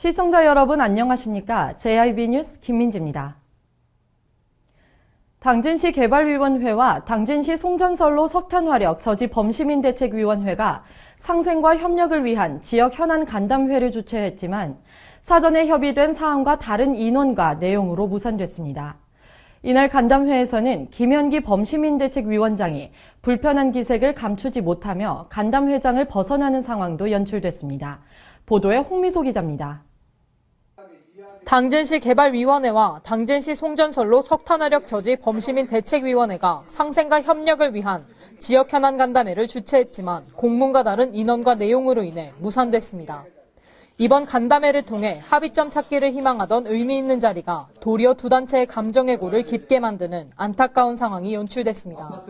시청자 여러분 안녕하십니까? JIB 뉴스 김민지입니다. 당진시 개발위원회와 당진시 송전선로 석탄화력 저지 범시민대책위원회가 상생과 협력을 위한 지역 현안 간담회를 주최했지만 사전에 협의된 사항과 다른 인원과 내용으로 무산됐습니다. 이날 간담회에서는 김현기 범시민대책위원장이 불편한 기색을 감추지 못하며 간담회장을 벗어나는 상황도 연출됐습니다. 보도에 홍미소 기자입니다. 당진시 개발위원회와 당진시 송전선로 석탄화력 저지 범시민대책위원회가 상생과 협력을 위한 지역 현안 간담회를 주최했지만 공문과 다른 인원과 내용으로 인해 무산됐습니다. 이번 간담회를 통해 합의점 찾기를 희망하던 의미 있는 자리가 도리어 두 단체의 감정의 골을 깊게 만드는 안타까운 상황이 연출됐습니다.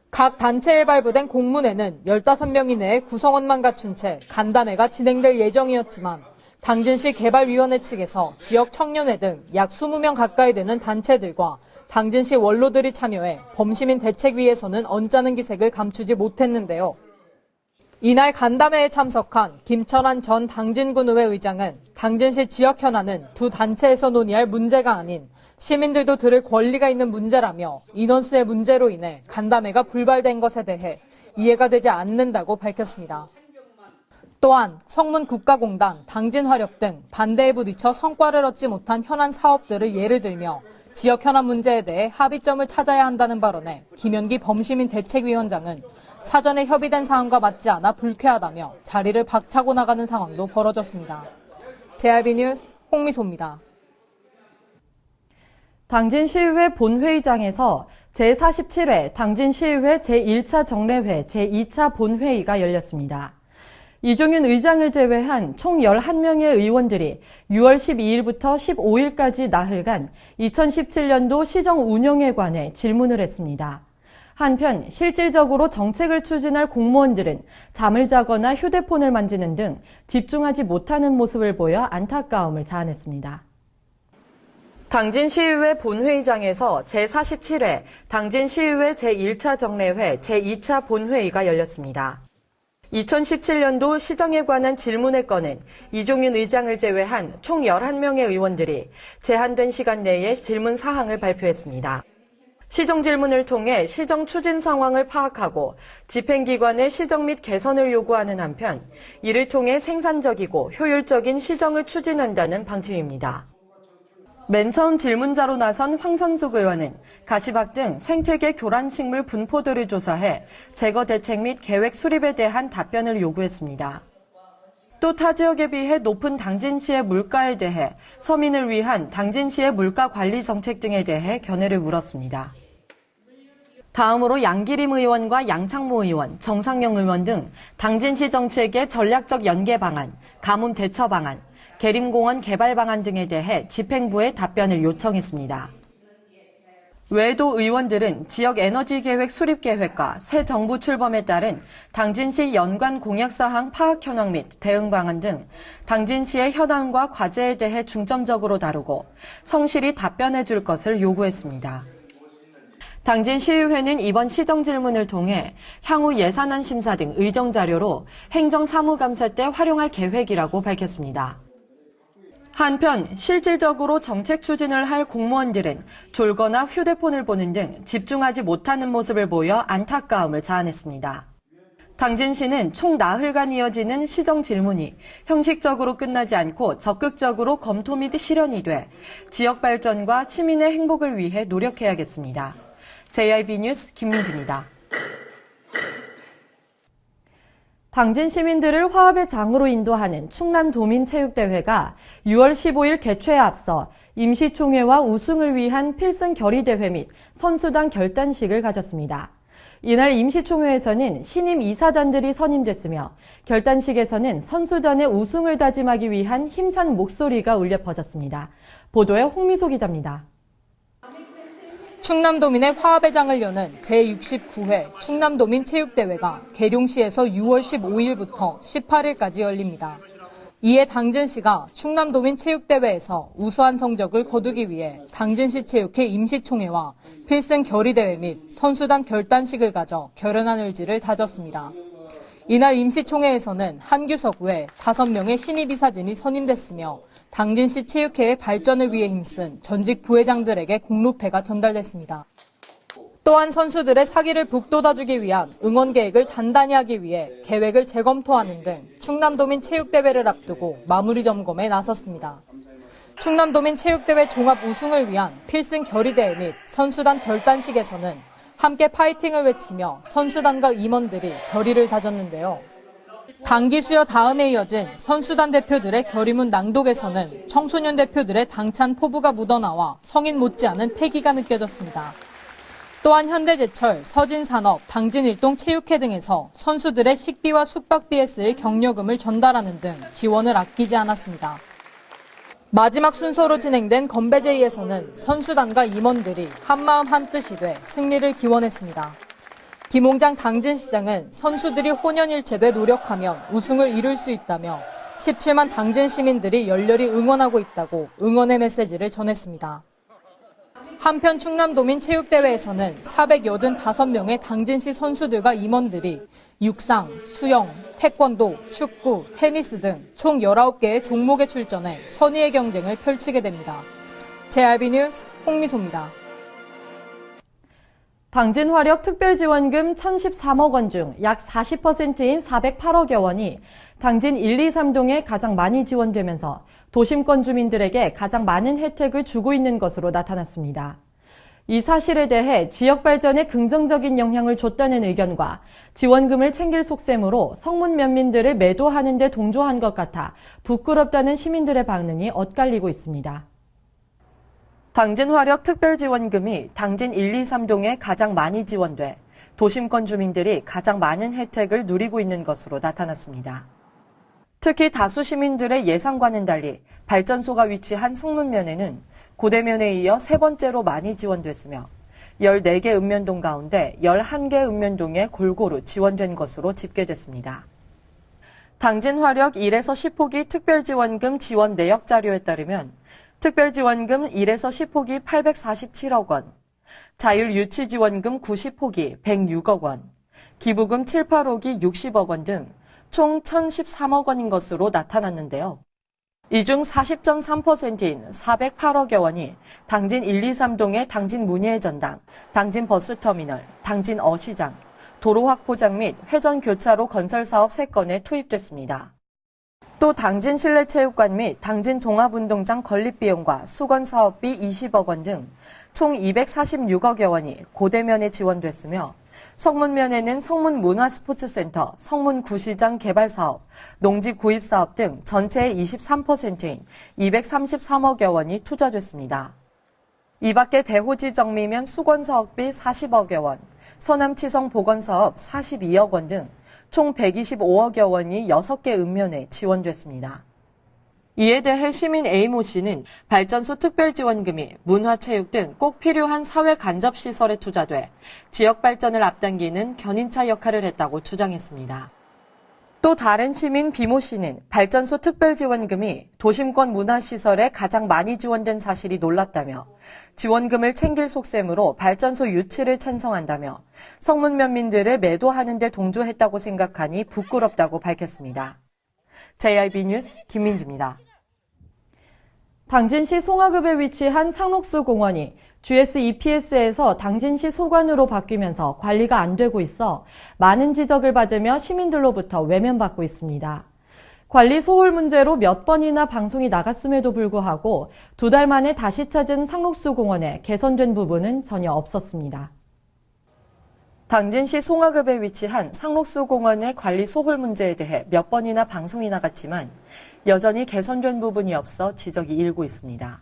각 단체에 발부된 공문에는 15명 이내의 구성원만 갖춘 채 간담회가 진행될 예정이었지만 당진시 개발위원회 측에서 지역 청년회 등 약 20명 가까이 되는 단체들과 당진시 원로들이 참여해 범시민 대책위에서는 언짢은 기색을 감추지 못했는데요. 이날 간담회에 참석한 김천환 전 당진군의회 의장은 당진시 지역 현안은 두 단체에서 논의할 문제가 아닌 시민들도 들을 권리가 있는 문제라며 인원수의 문제로 인해 간담회가 불발된 것에 대해 이해가 되지 않는다고 밝혔습니다. 또한 성문국가공단, 당진화력 등 반대에 부딪혀 성과를 얻지 못한 현안 사업들을 예를 들며 지역 현안 문제에 대해 합의점을 찾아야 한다는 발언에 김현기 범시민대책위원장은 사전에 협의된 사항과 맞지 않아 불쾌하다며 자리를 박차고 나가는 상황도 벌어졌습니다. JIB 뉴스 홍미소입니다. 당진시의회 본회의장에서 제47회 당진시의회 제1차 정례회 제2차 본회의가 열렸습니다. 이종윤 의장을 제외한 총 11명의 의원들이 6월 12일부터 15일까지 나흘간 2017년도 시정 운영에 관해 질문을 했습니다. 한편 실질적으로 정책을 추진할 공무원들은 잠을 자거나 휴대폰을 만지는 등 집중하지 못하는 모습을 보여 안타까움을 자아냈습니다. 당진시의회 본회의장에서 제47회 당진시의회 제1차 정례회 제2차 본회의가 열렸습니다. 2017년도 시정에 관한 질문의 건은 이종윤 의장을 제외한 총 11명의 의원들이 제한된 시간 내에 질문 사항을 발표했습니다. 시정 질문을 통해 시정 추진 상황을 파악하고 집행기관의 시정 및 개선을 요구하는 한편 이를 통해 생산적이고 효율적인 시정을 추진한다는 방침입니다. 맨 처음 질문자로 나선 황선숙 의원은 가시박 등 생태계 교란식물 분포도를 조사해 제거 대책 및 계획 수립에 대한 답변을 요구했습니다. 또 타 지역에 비해 높은 당진시의 물가에 대해 서민을 위한 당진시의 물가 관리 정책 등에 대해 견해를 물었습니다. 다음으로 양기림 의원과 양창모 의원, 정상영 의원 등 당진시 정책의 전략적 연계 방안, 가뭄 대처 방안, 계림공원 개발 방안 등에 대해 집행부에 답변을 요청했습니다. 외에도 의원들은 지역 에너지 계획 수립 계획과 새 정부 출범에 따른 당진시 연관 공약사항 파악 현황 및 대응 방안 등 당진시의 현안과 과제에 대해 중점적으로 다루고 성실히 답변해 줄 것을 요구했습니다. 당진시의회는 이번 시정 질문을 통해 향후 예산안 심사 등 의정 자료로 행정사무감사 때 활용할 계획이라고 밝혔습니다. 한편 실질적으로 정책 추진을 할 공무원들은 졸거나 휴대폰을 보는 등 집중하지 못하는 모습을 보여 안타까움을 자아냈습니다. 당진시는 총 나흘간 이어지는 시정 질문이 형식적으로 끝나지 않고 적극적으로 검토 및 실현이 돼 지역 발전과 시민의 행복을 위해 노력해야겠습니다. JIB 뉴스 김민지입니다. 당진 시민들을 화합의 장으로 인도하는 충남도민체육대회가 6월 15일 개최에 앞서 임시총회와 우승을 위한 필승 결의대회 및 선수단 결단식을 가졌습니다. 이날 임시총회에서는 신임 이사단들이 선임됐으며 결단식에서는 선수단의 우승을 다짐하기 위한 힘찬 목소리가 울려 퍼졌습니다. 보도에 홍미소 기자입니다. 충남도민의 화합의 장을 여는 제69회 충남도민체육대회가 계룡시에서 6월 15일부터 18일까지 열립니다. 이에 당진시가 충남도민체육대회에서 우수한 성적을 거두기 위해 당진시 체육회 임시총회와 필승 결의대회 및 선수단 결단식을 가져 결연한 의지를 다졌습니다. 이날 임시총회에서는 한규석 외 5명의 신입 이사진이 선임됐으며 당진시 체육회의 발전을 위해 힘쓴 전직 부회장들에게 공로패가 전달됐습니다. 또한 선수들의 사기를 북돋아주기 위한 응원 계획을 단단히 하기 위해 계획을 재검토하는 등 충남도민 체육대회를 앞두고 마무리 점검에 나섰습니다. 충남도민 체육대회 종합 우승을 위한 필승 결의대회 및 선수단 결단식에서는 함께 파이팅을 외치며 선수단과 임원들이 결의를 다졌는데요. 단기 수여 다음에 이어진 선수단 대표들의 결의문 낭독에서는 청소년 대표들의 당찬 포부가 묻어나와 성인 못지않은 패기가 느껴졌습니다. 또한 현대제철, 서진산업, 당진일동체육회 등에서 선수들의 식비와 숙박비에 쓸 격려금을 전달하는 등 지원을 아끼지 않았습니다. 마지막 순서로 진행된 건배제의에서는 선수단과 임원들이 한마음 한뜻이 돼 승리를 기원했습니다. 김홍장 당진시장은 선수들이 혼연일체돼 노력하면 우승을 이룰 수 있다며 17만 당진 시민들이 열렬히 응원하고 있다고 응원의 메시지를 전했습니다. 한편 충남도민 체육대회에서는 485명의 당진시 선수들과 임원들이 육상, 수영, 태권도, 축구, 테니스 등 총 19개의 종목에 출전해 선의의 경쟁을 펼치게 됩니다. JRB 뉴스 홍미소입니다. 당진화력 특별지원금 1,013억 원 중 약 40%인 408억여 원이 당진 1, 2, 3동에 가장 많이 지원되면서 도심권 주민들에게 가장 많은 혜택을 주고 있는 것으로 나타났습니다. 이 사실에 대해 지역 발전에 긍정적인 영향을 줬다는 의견과 지원금을 챙길 속셈으로 성문 면민들을 매도하는 데 동조한 것 같아 부끄럽다는 시민들의 반응이 엇갈리고 있습니다. 당진화력 특별지원금이 당진 1, 2, 3동에 가장 많이 지원돼 도심권 주민들이 가장 많은 혜택을 누리고 있는 것으로 나타났습니다. 특히 다수 시민들의 예상과는 달리 발전소가 위치한 성문면에는 고대면에 이어 세 번째로 많이 지원됐으며 14개 읍면동 가운데 11개 읍면동에 골고루 지원된 것으로 집계됐습니다. 당진화력 1에서 10호기 특별지원금 지원 내역 자료에 따르면 특별지원금 1에서 10호기 847억 원, 자율유치지원금 90호기 106억 원, 기부금 7, 8호기 60억 원 등 총 1,013억 원인 것으로 나타났는데요. 이 중 40.3%인 408억여 원이 당진 1, 2, 3동의 당진 문예의 전당, 당진 버스터미널, 당진 어시장, 도로 확보장 및 회전 교차로 건설 사업 3건에 투입됐습니다. 또 당진 실내체육관 및 당진 종합운동장 건립비용과 수건 사업비 20억 원 등 총 246억여 원이 고대면에 지원됐으며 성문면에는 성문문화스포츠센터, 성문구시장 개발사업, 농지 구입사업 등 전체의 23%인 233억여 원이 투자됐습니다. 이 밖에 대호지 정미면 수건사업비 40억여 원, 서남치성 보건사업 42억 원 등 총 125억여 원이 6개 읍면에 지원됐습니다. 이에 대해 시민 A모 씨는 발전소 특별지원금이 문화체육 등 꼭 필요한 사회 간접시설에 투자돼 지역 발전을 앞당기는 견인차 역할을 했다고 주장했습니다. 또 다른 시민 B모 씨는 발전소 특별지원금이 도심권 문화시설에 가장 많이 지원된 사실이 놀랍다며 지원금을 챙길 속셈으로 발전소 유치를 찬성한다며 성문면민들을 매도하는 데 동조했다고 생각하니 부끄럽다고 밝혔습니다. JRB 뉴스 김민지입니다. 당진시 송화급에 위치한 상록수 공원이 GS-EPS에서 당진시 소관으로 바뀌면서 관리가 안 되고 있어 많은 지적을 받으며 시민들로부터 외면받고 있습니다. 관리 소홀 문제로 몇 번이나 방송이 나갔음에도 불구하고 2달 만에 다시 찾은 상록수 공원에 개선된 부분은 전혀 없었습니다. 당진시 송화급에 위치한 상록수 공원의 관리 소홀 문제에 대해 몇 번이나 방송이 나갔지만 여전히 개선된 부분이 없어 지적이 일고 있습니다.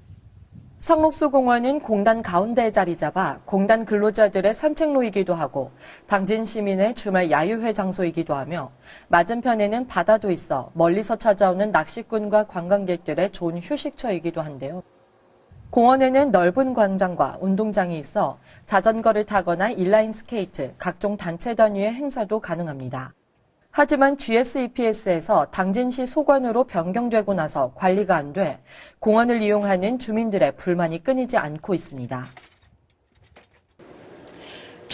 상록수 공원은 공단 가운데에 자리 잡아 공단 근로자들의 산책로이기도 하고 당진 시민의 주말 야유회 장소이기도 하며 맞은편에는 바다도 있어 멀리서 찾아오는 낚시꾼과 관광객들의 좋은 휴식처이기도 한데요. 공원에는 넓은 광장과 운동장이 있어 자전거를 타거나 인라인 스케이트, 각종 단체 단위의 행사도 가능합니다. 하지만 GS-EPS에서 당진시 소관으로 변경되고 나서 관리가 안 돼 공원을 이용하는 주민들의 불만이 끊이지 않고 있습니다.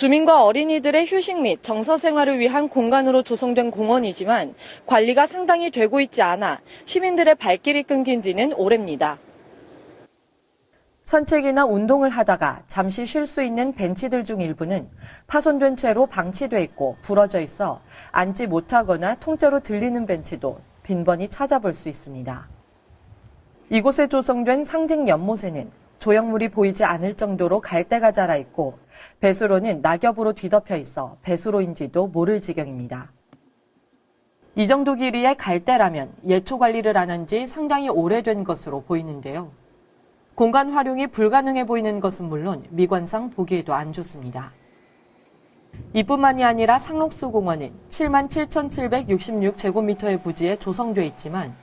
주민과 어린이들의 휴식 및 정서 생활을 위한 공간으로 조성된 공원이지만 관리가 상당히 되고 있지 않아 시민들의 발길이 끊긴 지는 오래입니다. 산책이나 운동을 하다가 잠시 쉴 수 있는 벤치들 중 일부는 파손된 채로 방치돼 있고 부러져 있어 앉지 못하거나 통째로 들리는 벤치도 빈번히 찾아볼 수 있습니다. 이곳에 조성된 상징 연못에는 조형물이 보이지 않을 정도로 갈대가 자라 있고 배수로는 낙엽으로 뒤덮여 있어 배수로인지도 모를 지경입니다. 이 정도 길이의 갈대라면 예초 관리를 안 한 지 상당히 오래된 것으로 보이는데요. 공간 활용이 불가능해 보이는 것은 물론 미관상 보기에도 안 좋습니다. 이뿐만이 아니라 상록수공원은 77,766제곱미터의 부지에 조성돼 있지만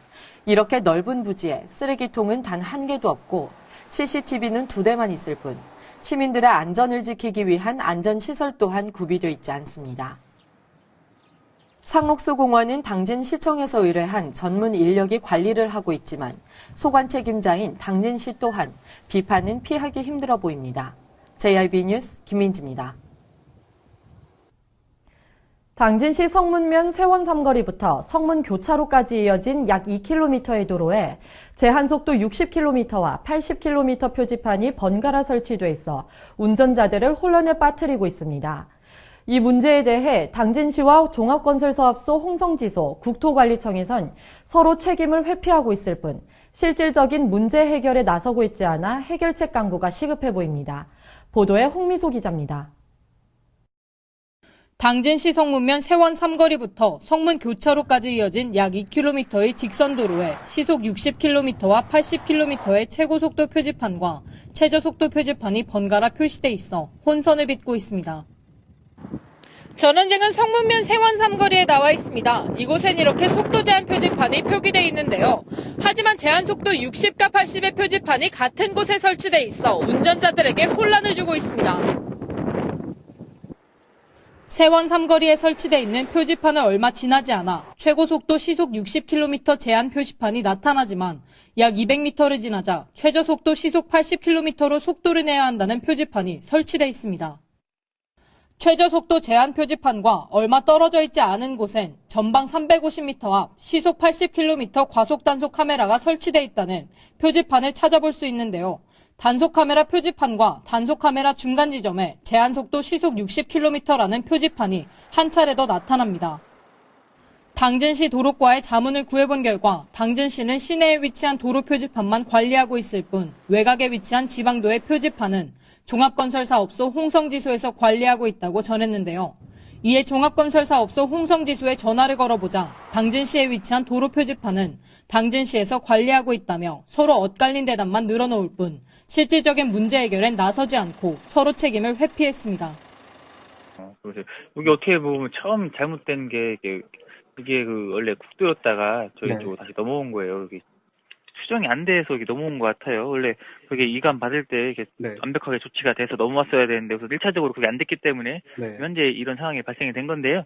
이렇게 넓은 부지에 쓰레기통은 단 한 개도 없고 CCTV는 2대만 있을 뿐 시민들의 안전을 지키기 위한 안전시설 또한 구비되어 있지 않습니다. 상록수공원은 당진시청에서 의뢰한 전문 인력이 관리를 하고 있지만 소관 책임자인 당진시 또한 비판은 피하기 힘들어 보입니다. JIB 뉴스 김민지입니다. 당진시 성문면 세원 삼거리부터 성문 교차로까지 이어진 약 2km의 도로에 제한속도 60km와 80km 표지판이 번갈아 설치돼 있어 운전자들을 혼란에 빠뜨리고 있습니다. 이 문제에 대해 당진시와 종합건설사업소 홍성지소 국토관리청에선 서로 책임을 회피하고 있을 뿐 실질적인 문제 해결에 나서고 있지 않아 해결책 강구가 시급해 보입니다. 보도에 홍미소 기자입니다. 당진시 성문면 세원 삼거리부터 성문 교차로까지 이어진 약 2km의 직선 도로에 시속 60km와 80km의 최고속도 표지판과 최저속도 표지판이 번갈아 표시돼 있어 혼선을 빚고 있습니다. 전 현장은 성문면 세원 삼거리에 나와 있습니다. 이곳엔 이렇게 속도 제한 표지판이 표기돼 있는데요. 하지만 제한 속도 60과 80의 표지판이 같은 곳에 설치돼 있어 운전자들에게 혼란을 주고 있습니다. 세원 삼거리에 설치돼 있는 표지판은 얼마 지나지 않아 최고속도 시속 60km 제한 표지판이 나타나지만 약 200m를 지나자 최저속도 시속 80km로 속도를 내야 한다는 표지판이 설치돼 있습니다. 최저속도 제한 표지판과 얼마 떨어져 있지 않은 곳엔 전방 350m 앞 시속 80km 과속 단속 카메라가 설치돼 있다는 표지판을 찾아볼 수 있는데요. 단속 카메라 표지판과 단속 카메라 중간 지점에 제한 속도 시속 60km라는 표지판이 한 차례 더 나타납니다. 당진시 도로과에 자문을 구해본 결과 당진시는 시내에 위치한 도로 표지판만 관리하고 있을 뿐 외곽에 위치한 지방도의 표지판은 종합건설사업소 홍성지소에서 관리하고 있다고 전했는데요. 이에 종합건설사업소 홍성지소에 전화를 걸어보자 당진시에 위치한 도로 표지판은 당진시에서 관리하고 있다며 서로 엇갈린 대답만 늘어놓을 뿐 실질적인 문제 해결엔 나서지 않고 서로 책임을 회피했습니다. 그래서 이게 어떻게 보면 처음 잘못된 게 그게 원래 국도였다가 저희 쪽으로 다시 넘어온 거예요. 여기 수정이 안 돼서 이게 넘어온 것 같아요. 원래 그게 이관 받을 때 이게 완벽하게 조치가 돼서 넘어왔어야 되는데 그래서 1차적으로 그게 안 됐기 때문에 현재 이런 상황이 발생이 된 건데요.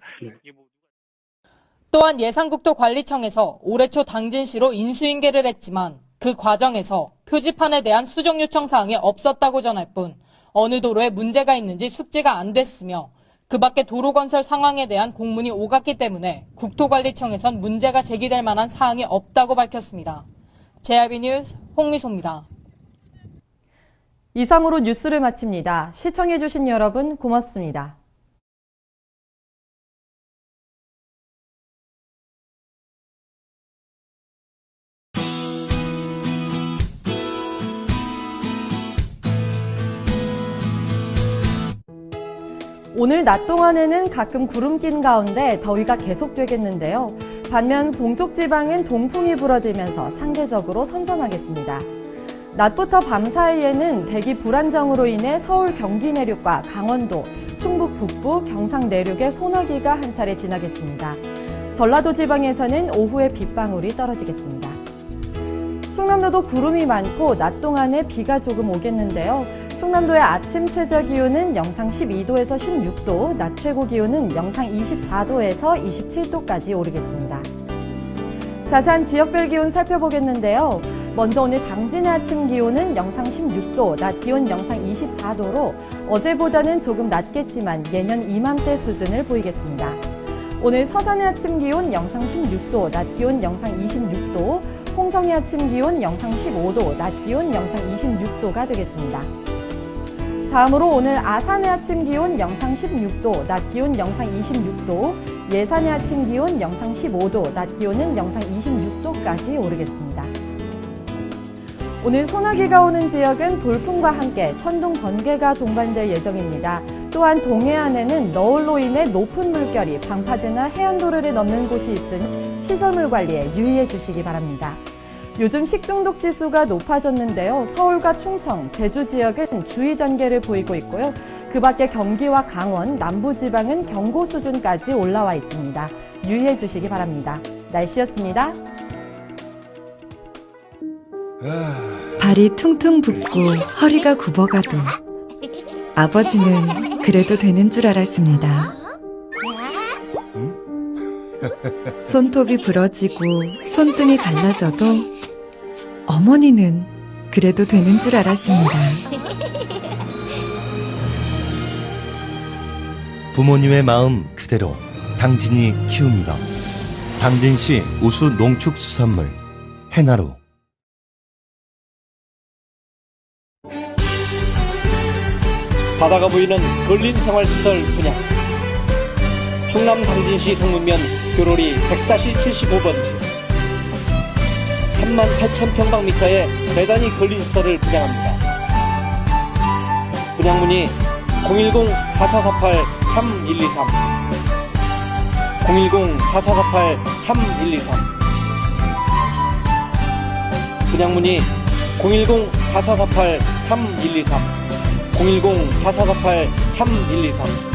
또한 예산국토관리청에서 올해 초 당진시로 인수인계를 했지만 그 과정에서 표지판에 대한 수정 요청 사항이 없었다고 전할 뿐 어느 도로에 문제가 있는지 숙지가 안 됐으며 그 밖에 도로 건설 상황에 대한 공문이 오갔기 때문에 국토관리청에선 문제가 제기될 만한 사항이 없다고 밝혔습니다. JIB 뉴스 홍미소입니다. 이상으로 뉴스를 마칩니다. 시청해주신 여러분 고맙습니다. 오늘 낮 동안에는 가끔 구름 낀 가운데 더위가 계속되겠는데요. 반면 동쪽 지방은 동풍이 불어들면서 상대적으로 선선하겠습니다. 낮부터 밤 사이에는 대기 불안정으로 인해 서울 경기 내륙과 강원도, 충북 북부, 경상 내륙에 소나기가 한 차례 지나겠습니다. 전라도 지방에서는 오후에 빗방울이 떨어지겠습니다. 충남도도 구름이 많고 낮 동안에 비가 조금 오겠는데요. 충남도의 아침 최저 기온은 영상 12도에서 16도, 낮 최고 기온은 영상 24도에서 27도까지 오르겠습니다. 자세한 지역별 기온 살펴보겠는데요. 먼저 오늘 당진의 아침 기온은 영상 16도, 낮 기온 영상 24도로 어제보다는 조금 낮겠지만 예년 이맘때 수준을 보이겠습니다. 오늘 서산의 아침 기온 영상 16도, 낮 기온 영상 26도, 홍성의 아침 기온 영상 15도, 낮 기온 영상 26도가 되겠습니다. 다음으로 오늘 아산의 아침 기온 영상 16도, 낮 기온 영상 26도, 예산의 아침 기온 영상 15도, 낮 기온은 영상 26도까지 오르겠습니다. 오늘 소나기가 오는 지역은 돌풍과 함께 천둥, 번개가 동반될 예정입니다. 또한 동해안에는 너울로 인해 높은 물결이 방파제나 해안도로를 넘는 곳이 있으니 시설물 관리에 유의해 주시기 바랍니다. 요즘 식중독 지수가 높아졌는데요. 서울과 충청, 제주 지역은 주의 단계를 보이고 있고요. 그 밖에 경기와 강원, 남부지방은 경고 수준까지 올라와 있습니다. 유의해 주시기 바랍니다. 날씨였습니다. 발이 퉁퉁 붓고 허리가 굽어가도 아버지는 그래도 되는 줄 알았습니다. 손톱이 부러지고 손등이 갈라져도 어머니는 그래도 되는 줄 알았습니다. 부모님의 마음 그대로 당진이 키웁니다. 당진시 우수 농축수산물 해나루. 바다가 보이는 근린 생활시설 분양. 충남 당진시 성문면 교로리 100-75번지 38,000평방미터의 대단위 근린시설을 분양합니다. 분양문의 010-4448-3123 010-4448-3123 분양문의 010-4448-3123 010-4448-3123